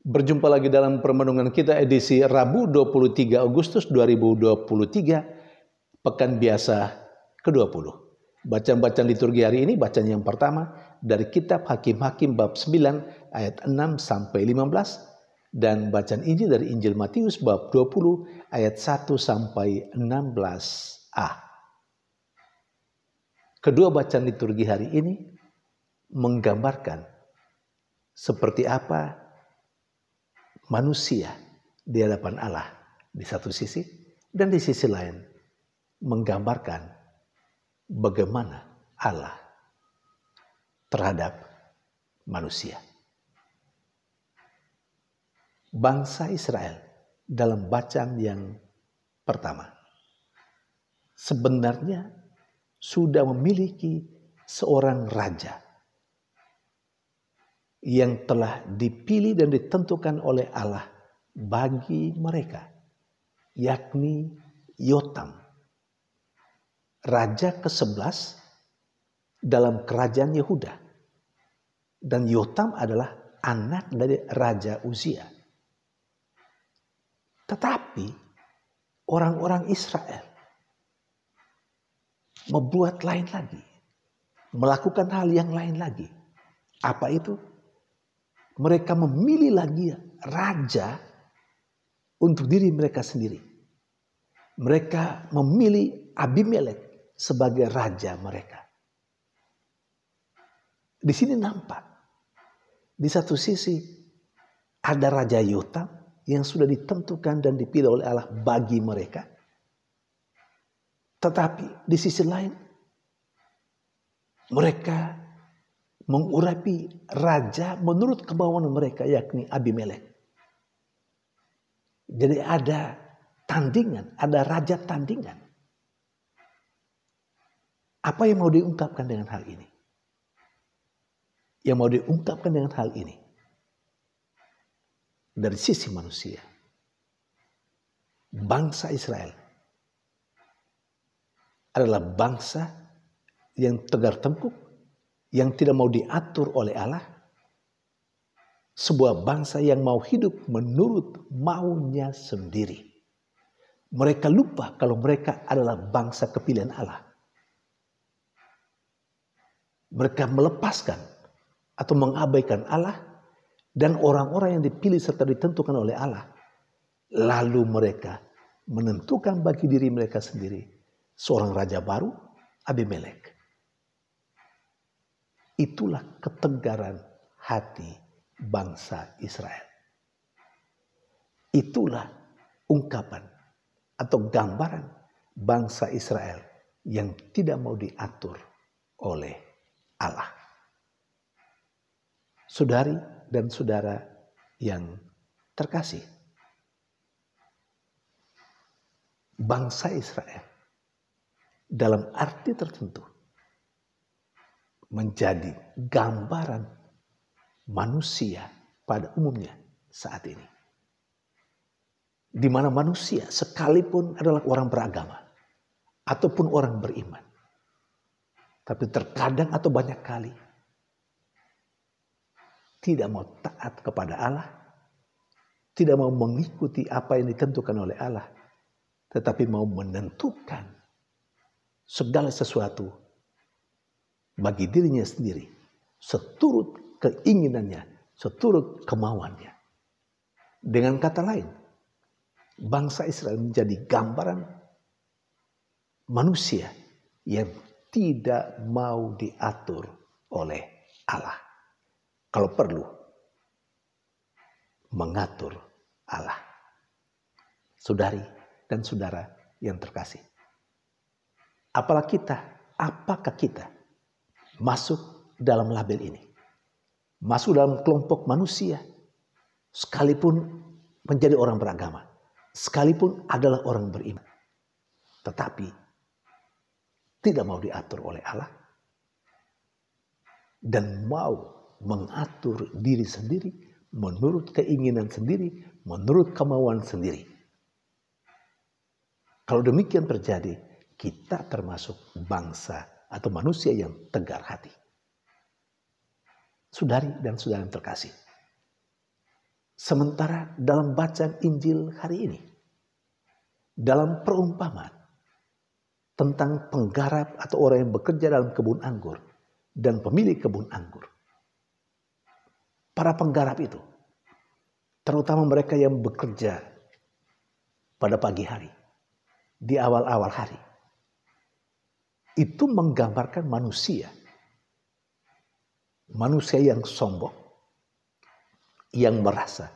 Berjumpa lagi dalam permenungan kita edisi Rabu 23 Agustus 2023, Pekan Biasa ke-20. Bacaan-bacaan liturgi hari ini, bacaan yang pertama dari kitab Hakim-Hakim bab 9 ayat 6 sampai 15 dan bacaan Injil dari Injil Matius bab 20 ayat 1 sampai 16a. Kedua bacaan liturgi hari ini menggambarkan seperti apa manusia di hadapan Allah di satu sisi, dan di sisi lain menggambarkan bagaimana Allah terhadap manusia. Bangsa Israel dalam bacaan yang pertama sebenarnya sudah memiliki seorang raja yang telah dipilih dan ditentukan oleh Allah bagi mereka, yakni Yotam, raja ke-11 dalam kerajaan Yehuda. Dan Yotam adalah anak dari Raja Uzia. Tetapi orang-orang Israel membuat lain lagi, melakukan hal yang lain lagi. Apa itu? Mereka memilih lagi raja untuk diri mereka sendiri. Mereka memilih Abimelek sebagai raja mereka. Di sini nampak, di satu sisi ada Raja Yotam yang sudah ditentukan dan dipilih oleh Allah bagi mereka. Tetapi di sisi lain, mereka mengurapi raja menurut kemauan mereka, yakni Abimelek. Jadi ada tandingan, ada raja tandingan. Apa yang mau diungkapkan dengan hal ini? Yang mau diungkapkan dengan hal ini dari sisi manusia, bangsa Israel adalah bangsa yang tegar tengkuk, yang tidak mau diatur oleh Allah. Sebuah bangsa yang mau hidup menurut maunya sendiri. Mereka lupa kalau mereka adalah bangsa kepilihan Allah. Mereka melepaskan atau mengabaikan Allah dan orang-orang yang dipilih serta ditentukan oleh Allah. Lalu mereka menentukan bagi diri mereka sendiri seorang raja baru, Abimelek. Itulah ketegaran hati bangsa Israel. Itulah ungkapan atau gambaran bangsa Israel yang tidak mau diatur oleh Allah. Saudari dan saudara yang terkasih, bangsa Israel dalam arti tertentu menjadi gambaran manusia pada umumnya saat ini. Di mana manusia sekalipun adalah orang beragama ataupun orang beriman, tapi terkadang atau banyak kali tidak mau taat kepada Allah, tidak mau mengikuti apa yang ditentukan oleh Allah, tetapi mau menentukan segala sesuatu bagi dirinya sendiri, seturut keinginannya, seturut kemauannya. Dengan kata lain, bangsa Israel menjadi gambaran manusia yang tidak mau diatur oleh Allah. Kalau perlu, mengatur Allah. Saudari dan saudara yang terkasih, apakah kita masuk dalam label ini? Masuk dalam kelompok manusia, sekalipun menjadi orang beragama, sekalipun adalah orang beriman, tetapi tidak mau diatur oleh Allah dan mau mengatur diri sendiri menurut keinginan sendiri, menurut kemauan sendiri. Kalau demikian terjadi, kita termasuk bangsa atau manusia yang tegar hati. Saudari dan saudara yang terkasih, Sementara dalam bacaan Injil hari ini, dalam perumpamaan tentang penggarap atau orang yang bekerja dalam kebun anggur dan pemilik kebun anggur. Para penggarap itu, terutama mereka yang bekerja pada pagi hari, di awal-awal hari, itu menggambarkan manusia. Manusia yang sombong, yang merasa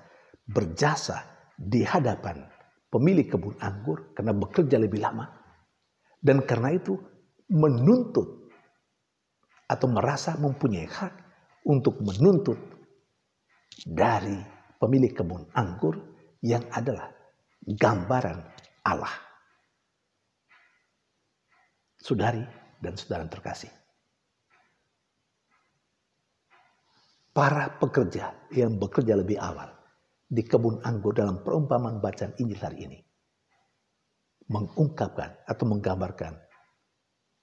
berjasa di hadapan pemilik kebun anggur karena bekerja lebih lama. Dan karena itu menuntut atau merasa mempunyai hak untuk menuntut dari pemilik kebun anggur yang adalah gambaran Allah. Saudari dan saudara terkasih, para pekerja yang bekerja lebih awal di kebun anggur dalam perumpamaan bacaan Injil hari ini mengungkapkan atau menggambarkan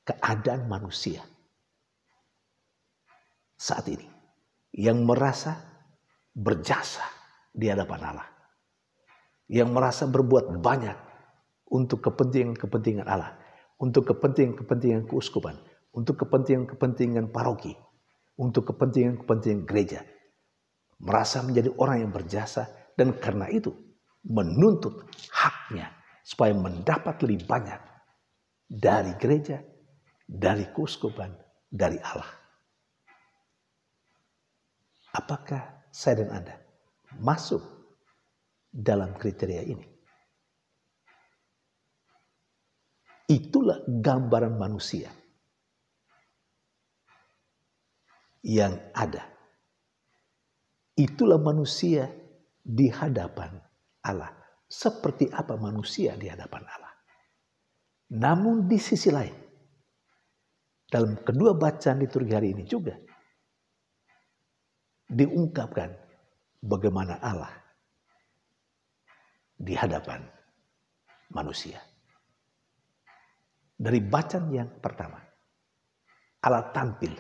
keadaan manusia saat ini yang merasa berjasa di hadapan Allah, yang merasa berbuat banyak untuk kepentingan-kepentingan Allah, untuk kepentingan-kepentingan keuskupan, untuk kepentingan-kepentingan paroki, untuk kepentingan-kepentingan gereja, merasa menjadi orang yang berjasa dan karena itu menuntut haknya supaya mendapat lebih banyak dari gereja, dari keuskupan, dari Allah. Apakah saya dan Anda masuk dalam kriteria ini? Itulah gambaran manusia yang ada. Itulah manusia di hadapan Allah. Seperti apa manusia di hadapan Allah. Namun di sisi lain, dalam kedua bacaan liturgi hari ini juga diungkapkan bagaimana Allah di hadapan manusia. Dari bacaan yang pertama, Allah tampil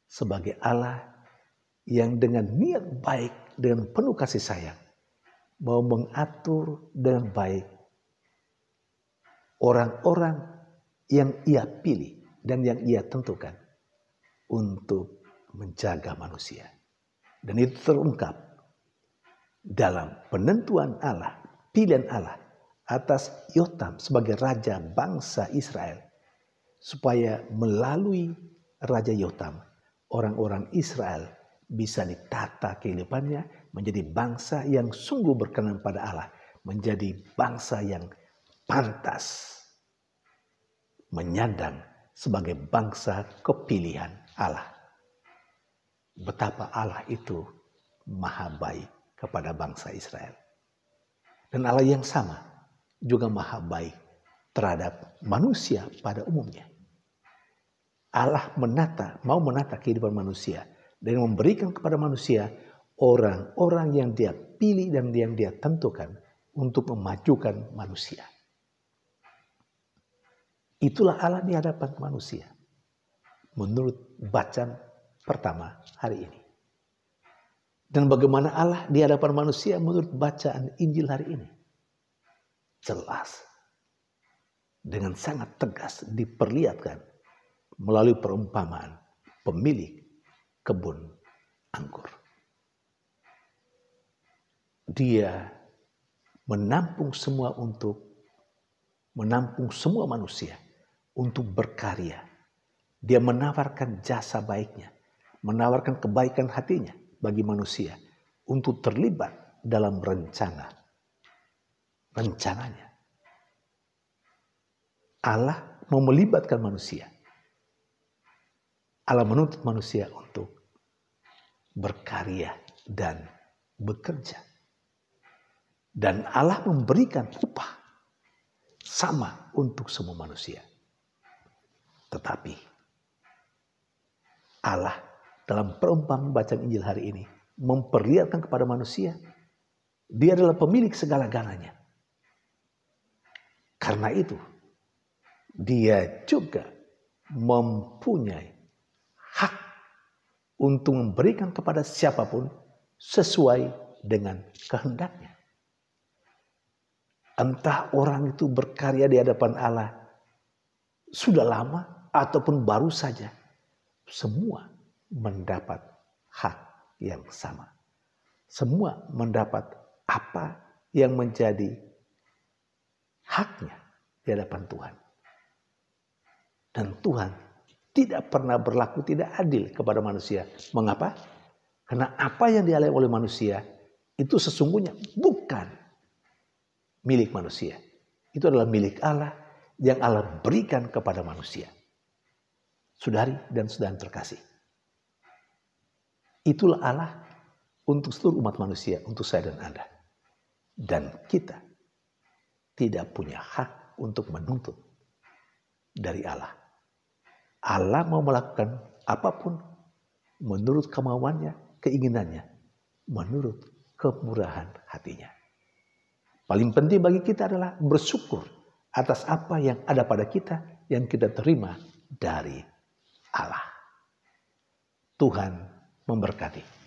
sebagai Allah yang dengan niat baik, dengan penuh kasih sayang, mau mengatur dengan baik orang-orang yang ia pilih dan yang ia tentukan untuk menjaga manusia. Dan itu terungkap dalam penentuan Allah, pilihan Allah atas Yotam sebagai raja bangsa Israel. Supaya melalui Raja Yotam, orang-orang Israel bisa ditata kehidupannya menjadi bangsa yang sungguh berkenan pada Allah. Menjadi bangsa yang pantas menyandang sebagai bangsa kepilihan Allah. Betapa Allah itu maha baik kepada bangsa Israel. Dan Allah yang sama juga maha baik terhadap manusia pada umumnya. Allah mau menata kehidupan manusia dan memberikan kepada manusia orang-orang yang dia pilih dan yang dia tentukan untuk memajukan manusia. Itulah Allah di hadapan manusia menurut bacaan pertama hari ini. Dan bagaimana Allah di hadapan manusia menurut bacaan Injil hari ini? Jelas, dengan sangat tegas diperlihatkan melalui perumpamaan pemilik kebun anggur. Dia menampung semua manusia untuk berkarya. Dia menawarkan jasa baiknya, menawarkan kebaikan hatinya bagi manusia untuk terlibat dalam rencananya. Allah mau melibatkan manusia. Allah menuntut manusia untuk berkarya dan bekerja. Dan Allah memberikan upah sama untuk semua manusia. Tetapi Allah dalam perumpamaan bacaan Injil hari ini memperlihatkan kepada manusia, dia adalah pemilik segala-galanya. Karena itu, dia juga mempunyai hak untuk memberikan kepada siapapun sesuai dengan kehendaknya. Entah orang itu berkarya di hadapan Allah sudah lama ataupun baru saja, semua mendapat hak yang sama. Semua mendapat apa yang menjadi haknya di hadapan Tuhan. Dan Tuhan tidak pernah berlaku tidak adil kepada manusia. Mengapa? Karena apa yang dialami oleh manusia itu sesungguhnya bukan milik manusia. Itu adalah milik Allah yang Allah berikan kepada manusia. Saudari dan saudara terkasih. Itulah Allah untuk seluruh umat manusia, untuk saya dan Anda. Dan kita tidak punya hak untuk menuntut dari Allah. Allah mau melakukan apapun menurut kemauannya, keinginannya, menurut kemurahan hatinya. Paling penting bagi kita adalah bersyukur atas apa yang ada pada kita yang kita terima dari Allah. Tuhan memberkati.